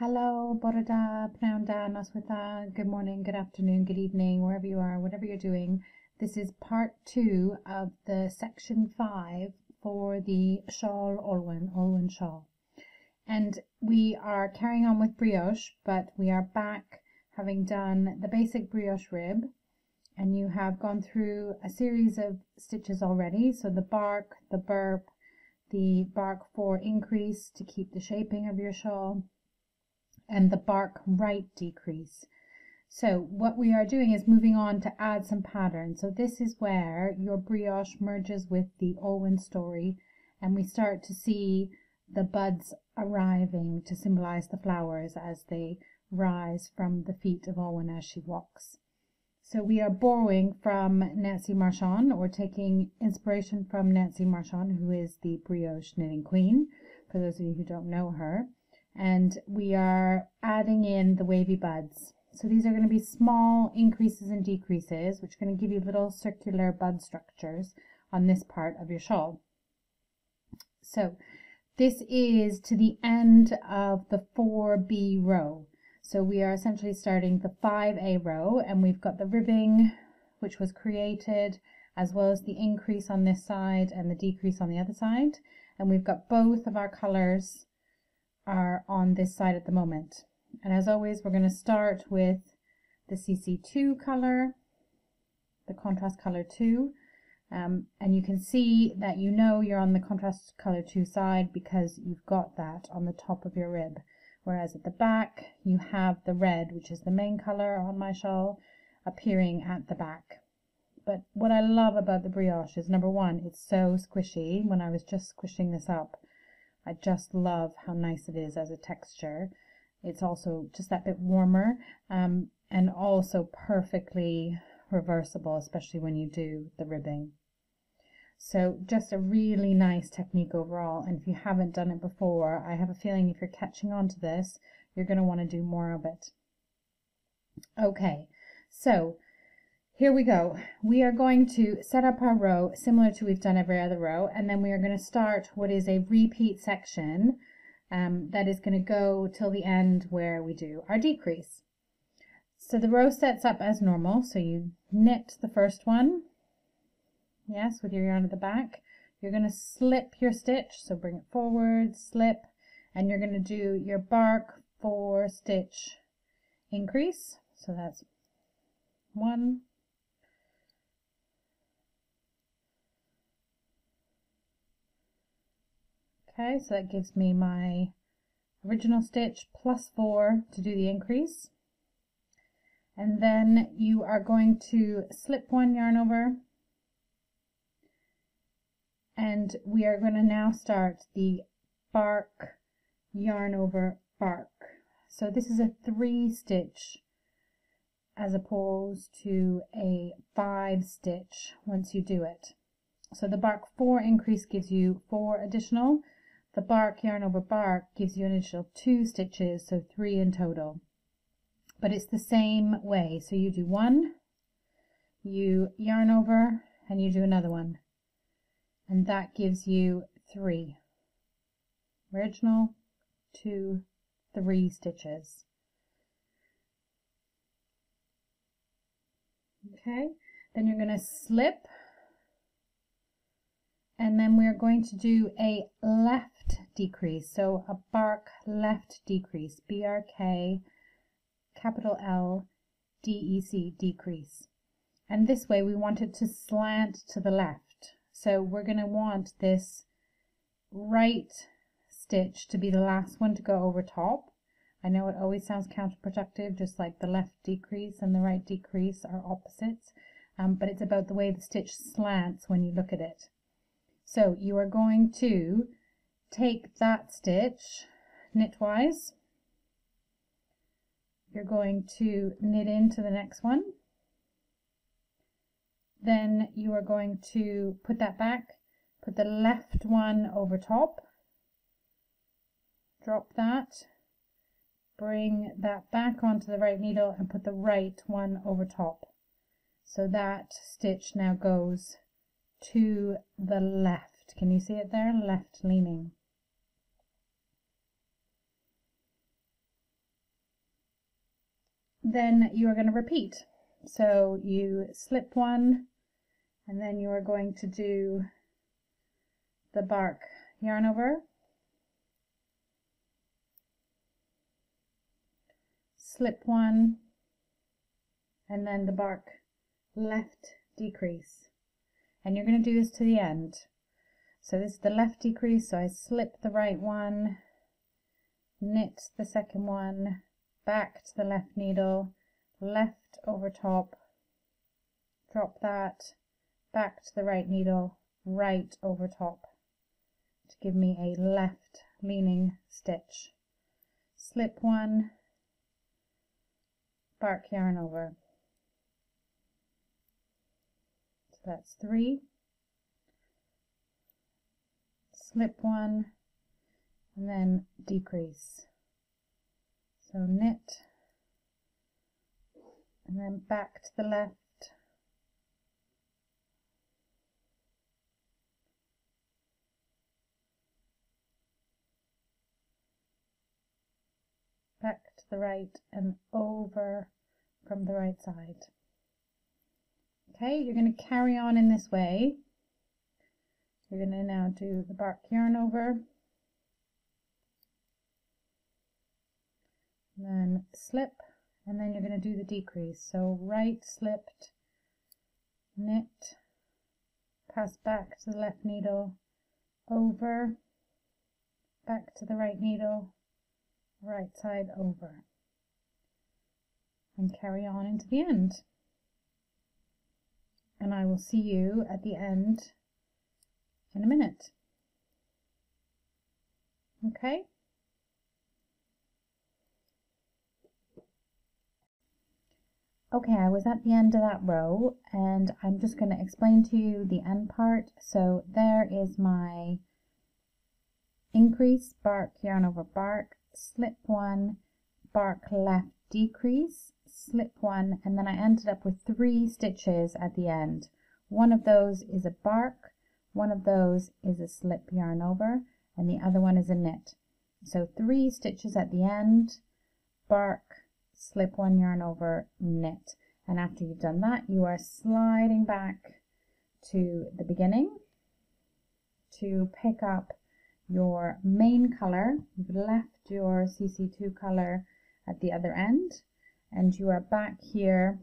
Hello, bore da, pnawn da, noswaith, good morning, good afternoon, good evening, wherever you are, whatever you're doing. This is part 2 of the section 5 for the shawl Olwen shawl. And we are carrying on with brioche, but we are back having done the basic brioche rib. And you have gone through a series of stitches already. So the bark, the burp, the bark 4 increase to keep the shaping of your shawl, and the bark right decrease. So what we are doing is moving on to add some pattern. So this is where your brioche merges with the Olwen story, and we start to see the buds arriving to symbolize the flowers as they rise from the feet of Olwen as she walks. So we are borrowing from Nancy Marchand, or taking inspiration from Nancy Marchand, who is the brioche knitting queen, for those of you who don't know her. And we are adding in the wavy buds. So these are going to be small increases and decreases, which are going to give you little circular bud structures on this part of your shawl. So this is to the end of the 4B row. So we are essentially starting the 5A row, and we've got the ribbing, which was created, as well as the increase on this side and the decrease on the other side. And we've got both of our colors are on this side at the moment. And as always, we're going to start with the CC2 color, the contrast color 2. And you can see that you know you're on the contrast color 2 side because you've got that on the top of your rib. Whereas at the back, you have the red, which is the main color on my shawl, appearing at the back. But what I love about the brioche is, number one, it's so squishy. When I was just squishing this up, I just love how nice it is as a texture. It's also just that bit warmer, and also perfectly reversible, especially when you do the ribbing. So just a really nice technique overall, and if you haven't done it before, I have a feeling if you're catching on to this, you're going to want to do more of it. Okay, so here we go. We are going to set up our row similar to we've done every other row, and then we are going to start what is a repeat section that is going to go till the end where we do our decrease. So the row sets up as normal. So you knit the first one, yes, with your yarn at the back. You're going to slip your stitch, so bring it forward, slip, and you're going to do your bark 4 stitch increase. So that's 1, 2. Okay, so that gives me my original stitch plus 4 to do the increase. And then you are going to slip 1 yarn over, and we are going to now start the bark yarn over bark. So this is a 3 stitch as opposed to a 5 stitch once you do it. So the bark 4 increase gives you 4 additional. The bark yarn over bark gives you an additional 2 stitches, so 3 in total. But it's the same way. So you do 1, you yarn over, and you do another one. And that gives you 3. Original, 2, 3 stitches. Okay, then you're going to slip, and then we're going to do a left decrease, so a bark left decrease, BRK, capital L, DEC, decrease. And this way we want it to slant to the left. So we're going to want this right stitch to be the last one to go over top. I know it always sounds counterproductive, just like the left decrease and the right decrease are opposites, but it's about the way the stitch slants when you look at it. So you are going to take that stitch knitwise, you're going to knit into the next one, then you are going to put that back, put the left one over top, drop that, bring that back onto the right needle and put the right one over top. So that stitch now goes to the left. Can you see it there? Left leaning. then you are going to repeat. So you slip one, and then you are going to do the bark yarn over, slip one, and then the bark left decrease. And you're going to do this to the end. So this is the left decrease, so I slip the right one, knit the second one, back to the left needle, left over top, drop that, back to the right needle, right over top, to give me a left leaning stitch. Slip one, bark yarn over. So that's 3. Slip one, and then decrease. So knit, and then back to the left, back to the right, and over from the right side. Okay, you're going to carry on in this way. You're going to now do the bark yarn over, and then slip, and then you're going to do the decrease. So right slipped, knit, pass back to the left needle, over, back to the right needle, right side over, and carry on into the end. And I will see you at the end in a minute. Okay? Okay, I was at the end of that row, and I'm just going to explain to you the end part. So there is my increase, bark yarn over bark, slip one, bark left decrease, slip one, and then I ended up with 3 stitches at the end. One of those is a bark, one of those is a slip yarn over, and the other one is a knit. So 3 stitches at the end, bark, slip one yarn over, knit. And after you've done that, you are sliding back to the beginning to pick up your main color. You've left your CC2 color at the other end, and you are back here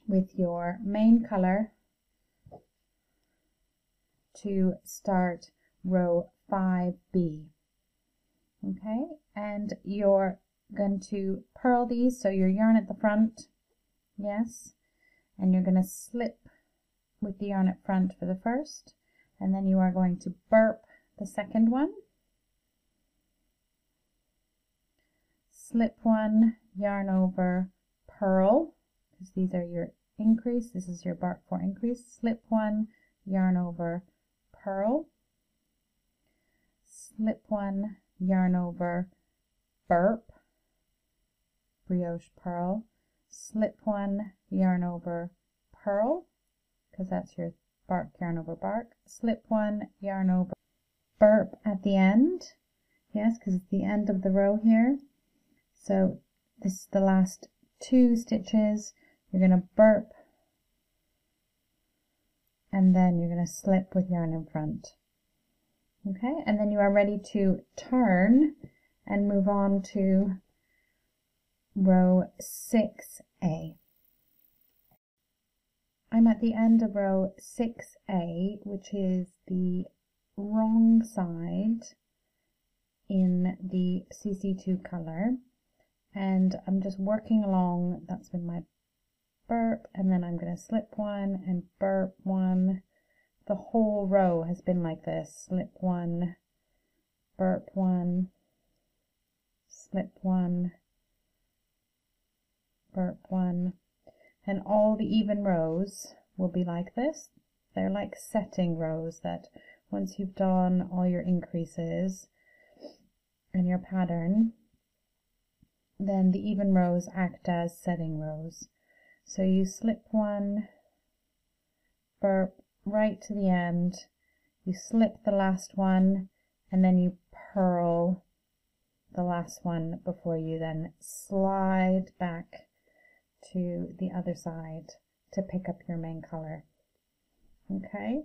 with your main color to start row 5B. Okay, and you're going to purl these, so your yarn at the front, yes, and you're going to slip with the yarn at front for the first, and then you are going to burp the second one, slip one, yarn over, purl, because these are your increase, this is your bark 4 increase, slip one, yarn over, purl, slip one, yarn over, burp, brioche purl, slip one, yarn over, purl, because that's your bark yarn over bark, slip one, yarn over, burp at the end, yes, because it's the end of the row here. So this is the last 2 stitches. You're going to burp, and then you're going to slip with yarn in front. Okay, and then you are ready to turn and move on to row 6A. I'm at the end of row 6A, which is the wrong side in the CC2 color, and I'm just working along. That's with my burp, and then I'm going to slip one and burp one. The whole row has been like this: slip one, burp one, slip one, burp one, and all the even rows will be like this. They're like setting rows that once you've done all your increases in your pattern, then the even rows act as setting rows. So you slip one, burp right to the end, you slip the last one, and then you purl the last one before you then slide back to the other side to pick up your main color. Okay,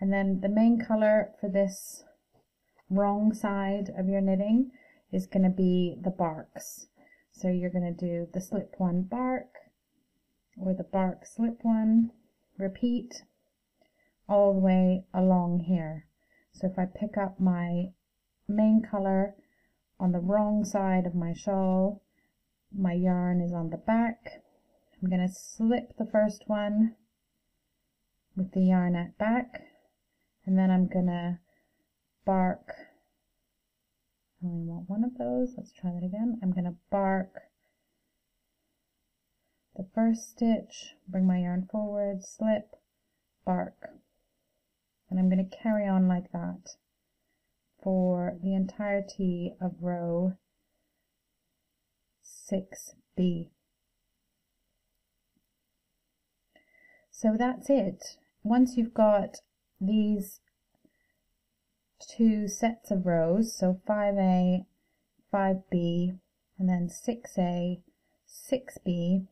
and then the main color for this wrong side of your knitting is going to be the barks. So you're going to do the slip one bark or the bark slip one, repeat all the way along here. So if I pick up my main color on the wrong side of my shawl, my yarn is on the back. I'm going to slip the first one with the yarnette back, and then I'm going to bark. I only want one of those. Let's try that again. I'm going to bark the first stitch, bring my yarn forward, slip, bark, and I'm going to carry on like that for the entirety of row 6B. So that's it. Once you've got these two sets of rows, so 5A, 5B, and then 6A, 6B,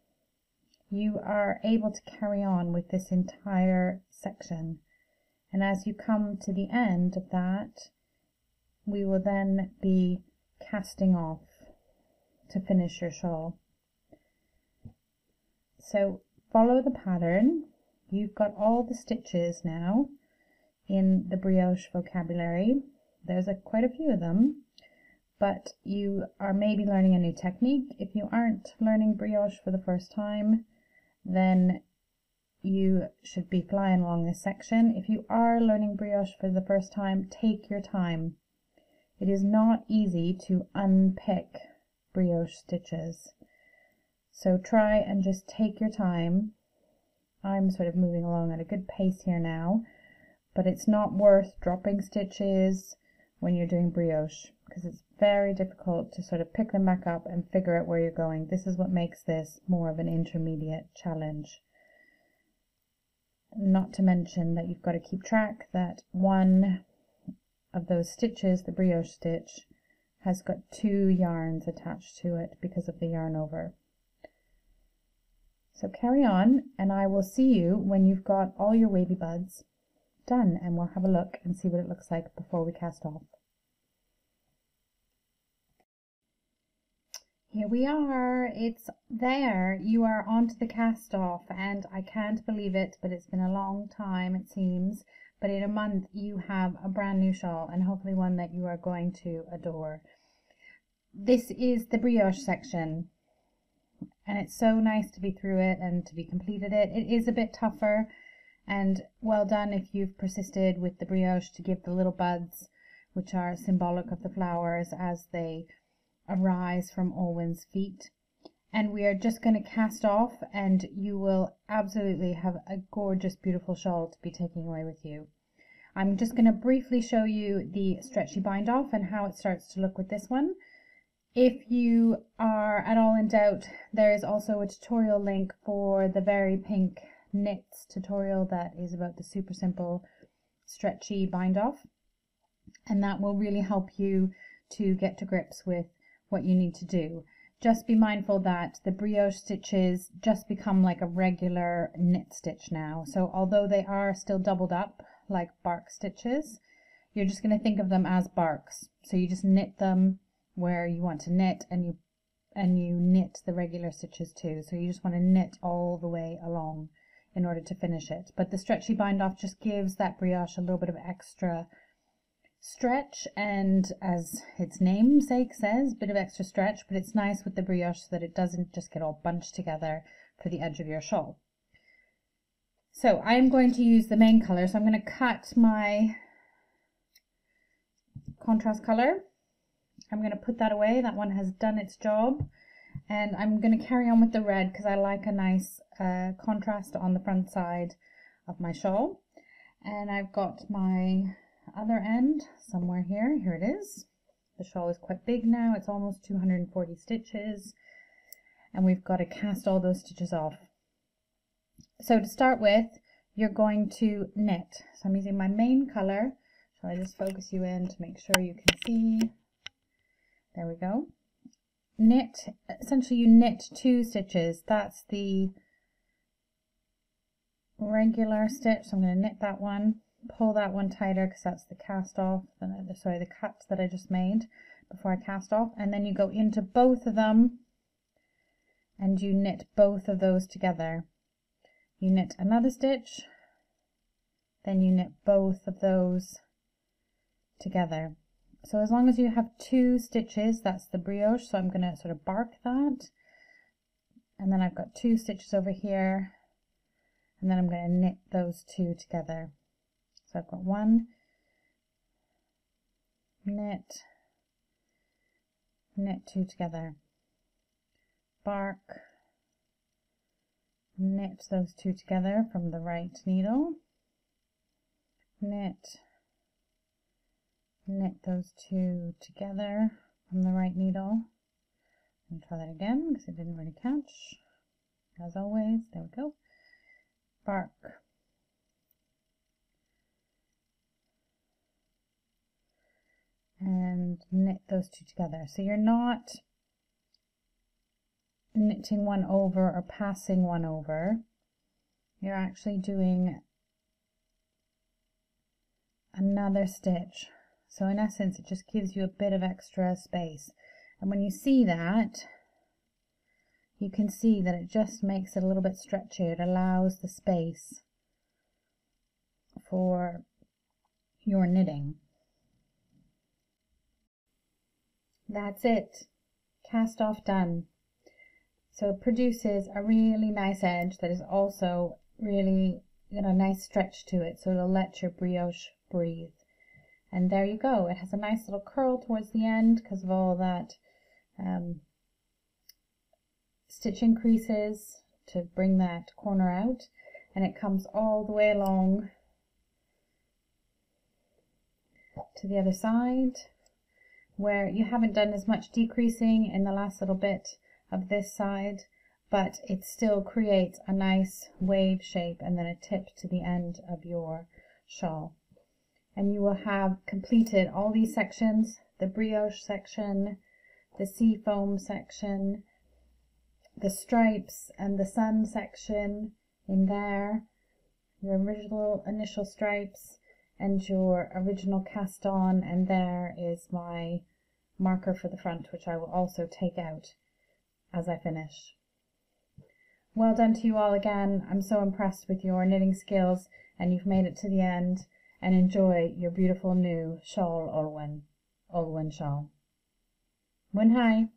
you are able to carry on with this entire section. And as you come to the end of that, we will then be casting off to finish your shawl. So follow the pattern. You've got all the stitches now in the brioche vocabulary. There's quite a few of them, but you are maybe learning a new technique. If you aren't learning brioche for the first time, then you should be flying along this section. If you are learning brioche for the first time, take your time. It is not easy to unpick brioche stitches, so try and just take your time. I'm sort of moving along at a good pace here now, but it's not worth dropping stitches when you're doing brioche, because it's very difficult to sort of pick them back up and figure out where you're going. This is what makes this more of an intermediate challenge. Not to mention that you've got to keep track that one of those stitches, the brioche stitch, has got 2 yarns attached to it because of the yarn over. So carry on, and I will see you when you've got all your wavy buds done, and we'll have a look and see what it looks like before we cast off. Here we are, it's there. You are onto the cast off, and I can't believe it, but it's been a long time, it seems. But in a month you have a brand new shawl, and hopefully one that you are going to adore. This is the brioche section, and it's so nice to be through it and to be completed it. It is a bit tougher, and well done if you've persisted with the brioche to give the little buds, which are symbolic of the flowers as they arise from Olwen's feet. And we are just going to cast off, and you will absolutely have a gorgeous, beautiful shawl to be taking away with you. I'm just going to briefly show you the stretchy bind off and how it starts to look with this one. If you are at all in doubt, there is also a tutorial link for the Very Pink Knits tutorial that is about the super simple stretchy bind off, and that will really help you to get to grips with what you need to do. Just be mindful that the brioche stitches just become like a regular knit stitch now. So although they are still doubled up like bark stitches, you're just going to think of them as barks. So you just knit them where you want to knit, and you knit the regular stitches too. So you just want to knit all the way along in order to finish it. But the stretchy bind off just gives that brioche a little bit of extra stretch, and as its namesake says, a bit of extra stretch, but it's nice with the brioche so that it doesn't just get all bunched together for the edge of your shawl. So I'm going to use the main color, so I'm going to cut my contrast color. I'm going to put that away. That one has done its job, and I'm going to carry on with the red because I like a nice contrast on the front side of my shawl. And I've got my other end somewhere here. Here it is. The shawl is quite big now. It's almost 240 stitches, and we've got to cast all those stitches off. So to start with, you're going to knit. So I'm using my main color. Shall I just focus you in to make sure you can see? There we go. knit, essentially you knit 2 stitches. That's the regular stitch, so I'm going to knit that one, pull that one tighter because that's the cast off, sorry, the cut that I just made before I cast off, and then you go into both of them and you knit both of those together. You knit another stitch, then you knit both of those together. So as long as you have 2 stitches, that's the brioche, so I'm going to sort of bark that, and then I've got 2 stitches over here, and then I'm going to knit those 2 together. So I've got 1, knit, knit 2 together, bark, knit those 2 together from the right needle, knit, knit those 2 together from the right needle. I'm going to try that again because it didn't really catch. As always, there we go. Bark, and knit those 2 together. So you're not knitting one over or passing one over. You're actually doing another stitch. So in essence, it just gives you a bit of extra space. And when you see that, you can see that it just makes it a little bit stretchier. It allows the space for your knitting. That's it. Cast off done. So it produces a really nice edge that is also really got a nice stretch to it, so it'll let your brioche breathe. And there you go. It has a nice little curl towards the end because of all that stitch increases to bring that corner out, and it comes all the way along to the other side where you haven't done as much decreasing in the last little bit of this side, but it still creates a nice wave shape and then a tip to the end of your shawl. And you will have completed all these sections, the brioche section, the sea foam section, the stripes and the sun section in there, your original initial stripes and your original cast on, and there is my marker for the front, which I will also take out as I finish. Well done to you all again. I'm so impressed with your knitting skills, and you've made it to the end, and enjoy your beautiful new shawl, Olwen shawl. Mwynhau.